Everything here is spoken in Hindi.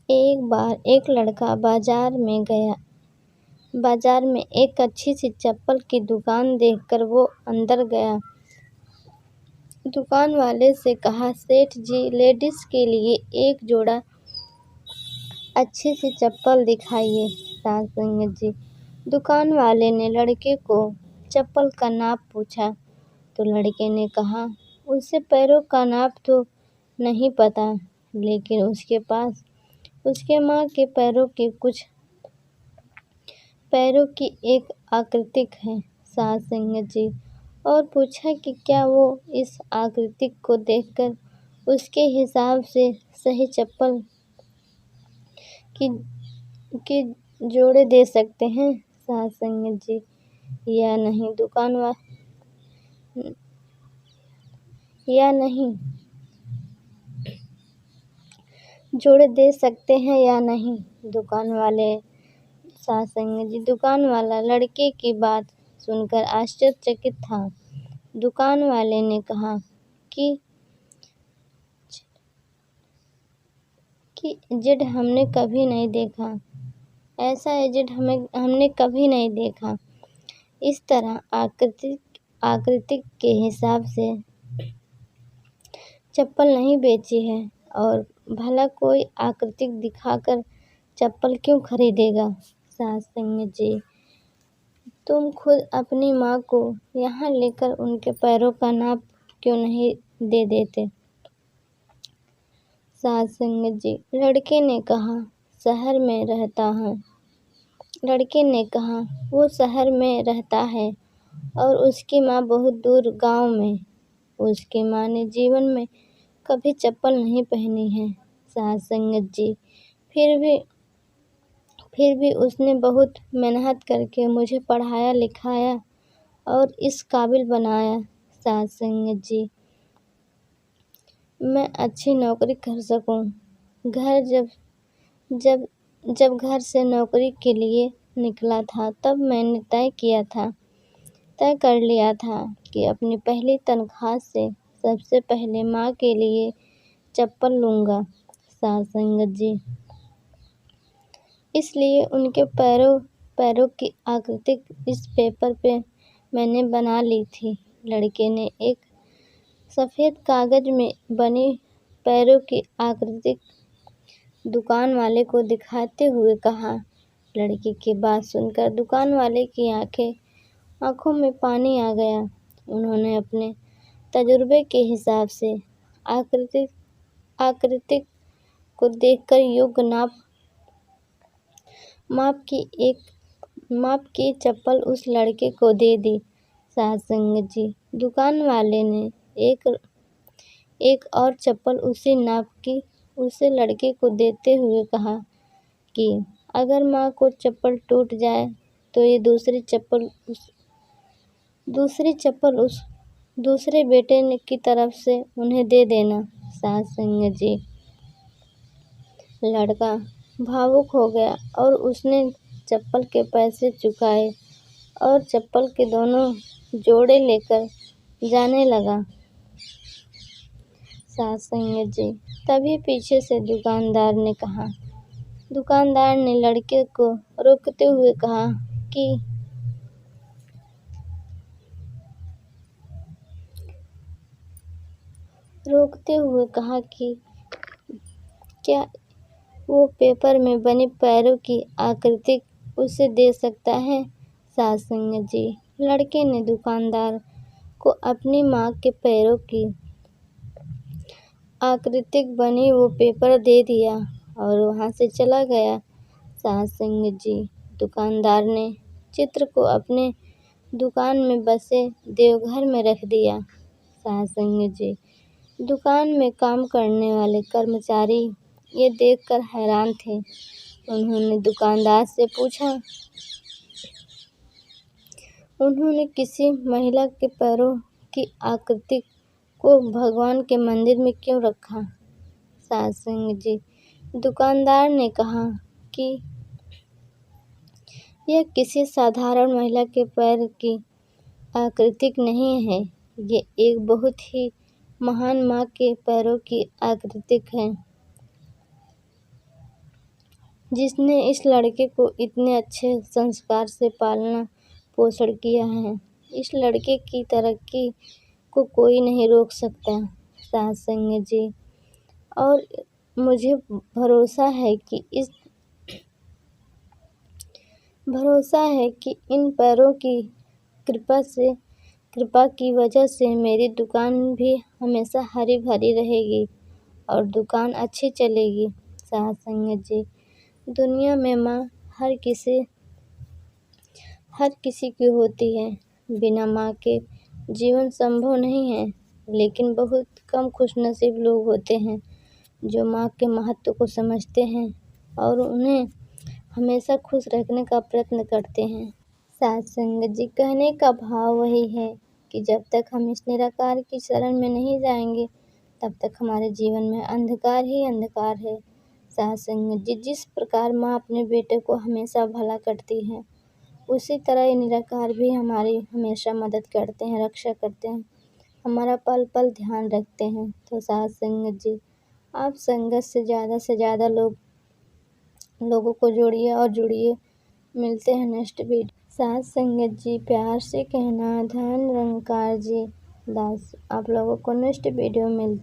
एक बार एक लड़का बाजार में गया। बाजार में एक अच्छी सी चप्पल की दुकान देखकर वो अंदर गया। दुकान वाले से कहा, सेठ जी, लेडीज के लिए एक जोड़ा अच्छी सी चप्पल दिखाइए। सासंग जी। दुकान वाले ने लड़के को चप्पल का नाप पूछा तो लड़के ने कहा, उसे पैरों का नाप तो नहीं पता, लेकिन उसके पास उसके माँ के पैरों की एक आकृति है। सासंग जी। और पूछा कि क्या वो इस आकृति को देखकर उसके हिसाब से सही चप्पल की जोड़े दे सकते हैं। सासंग जी। या नहीं जोड़े दे सकते हैं या नहीं दुकान वाले। सासंग जी। दुकान वाला लड़के की बात सुनकर आश्चर्यचकित था। दुकान वाले ने कहा कि एजेंट हमने कभी नहीं देखा। ऐसा एजेंट हमने कभी नहीं देखा। इस तरह आकृति के हिसाब से चप्पल नहीं बेची है, और भला कोई आकृति दिखाकर चप्पल क्यों खरीदेगा। सासंग जी। तुम खुद अपनी माँ को यहाँ लेकर उनके पैरों का नाप क्यों नहीं दे देते। सासंग जी। लड़के ने कहा, शहर में रहता हूँ। लड़के ने कहा, वो शहर में रहता है और उसकी माँ बहुत दूर गांव में। उसकी माँ ने जीवन में कभी चप्पल नहीं पहनी है। सासंग जी। फिर भी उसने बहुत मेहनत करके मुझे पढ़ाया लिखाया और इस काबिल बनाया। सासंग जी। मैं अच्छी नौकरी कर सकूं। जब घर से नौकरी के लिए निकला था, तब मैंने तय कर लिया था कि अपनी पहली तनख्वाह से सबसे पहले माँ के लिए चप्पल लूँगा। सासंग जी। इसलिए उनके पैरों की आकृति इस पेपर पे मैंने बना ली थी। लड़के ने एक सफ़ेद कागज में बनी पैरों की आकृति दुकान वाले को दिखाते हुए कहा। लड़के की बात सुनकर दुकान वाले की आंखों में पानी आ गया। उन्होंने अपने तजुर्बे के हिसाब से आकृति को देखकर योग्य माप की चप्पल उस लड़के को दे दी। सासंग जी। दुकान वाले ने एक और चप्पल उसी नाप की उसे लड़के को देते हुए कहा कि अगर माँ को चप्पल टूट जाए तो ये दूसरी चप्पल उस दूसरे बेटे की तरफ से उन्हें दे देना। सासंग जी। लड़का भावुक हो गया और उसने चप्पल के पैसे चुकाए और चप्पल के दोनों जोड़े लेकर जाने लगा। सासंग जी। तभी पीछे से दुकानदार ने लड़के को रोकते हुए कहा कि क्या वो पेपर में बनी पैरों की आकृति उसे दे सकता है। सासंग जी। लड़के ने दुकानदार को अपनी माँ के पैरों की आकृति बनी वो पेपर दे दिया और वहाँ से चला गया। सासंग जी। दुकानदार ने चित्र को अपने दुकान में बसे देवघर में रख दिया। सासंग जी। दुकान में काम करने वाले कर्मचारी ये देखकर हैरान थे। उन्होंने दुकानदार से पूछा, उन्होंने किसी महिला के पैरों की आकृति को भगवान के मंदिर में क्यों रखा। सासंग जी। दुकानदार ने कहा कि यह किसी साधारण महिला के पैर की आकृति नहीं है, ये एक बहुत ही महान माँ के पैरों की आकृति है। जिसने इस लड़के को इतने अच्छे संस्कार से पालना पोषण किया है। इस लड़के की तरक्की को कोई नहीं रोक सकता साध संगत जी। और मुझे भरोसा है कि इन पैरों की कृपा की वजह से मेरी दुकान भी हमेशा हरी भरी रहेगी और दुकान अच्छी चलेगी साध संगत जी। दुनिया में माँ हर किसी की होती है। बिना माँ के जीवन संभव नहीं है, लेकिन बहुत कम खुशनसीब लोग होते हैं जो माँ के महत्व को समझते हैं और उन्हें हमेशा खुश रखने का प्रयत्न करते हैं। साध संगत जी, कहने का भाव वही है कि जब तक हम इस निराकार की शरण में नहीं जाएंगे, तब तक हमारे जीवन में अंधकार ही अंधकार है। साध संगत जी, जिस प्रकार माँ अपने बेटे को हमेशा भला करती है, उसी तरह ये निराकार भी हमारी हमेशा मदद करते हैं, रक्षा करते हैं, हमारा पल पल ध्यान रखते हैं। तो साध संगत जी, आप संगत से ज़्यादा लोगों को जोड़िए और जुड़िए। मिलते हैं नेक्स्ट वीडियो। साध संगत जी, प्यार से कहना धन निरंकार जी दास। आप लोगों को नेक्स्ट वीडियो मिलते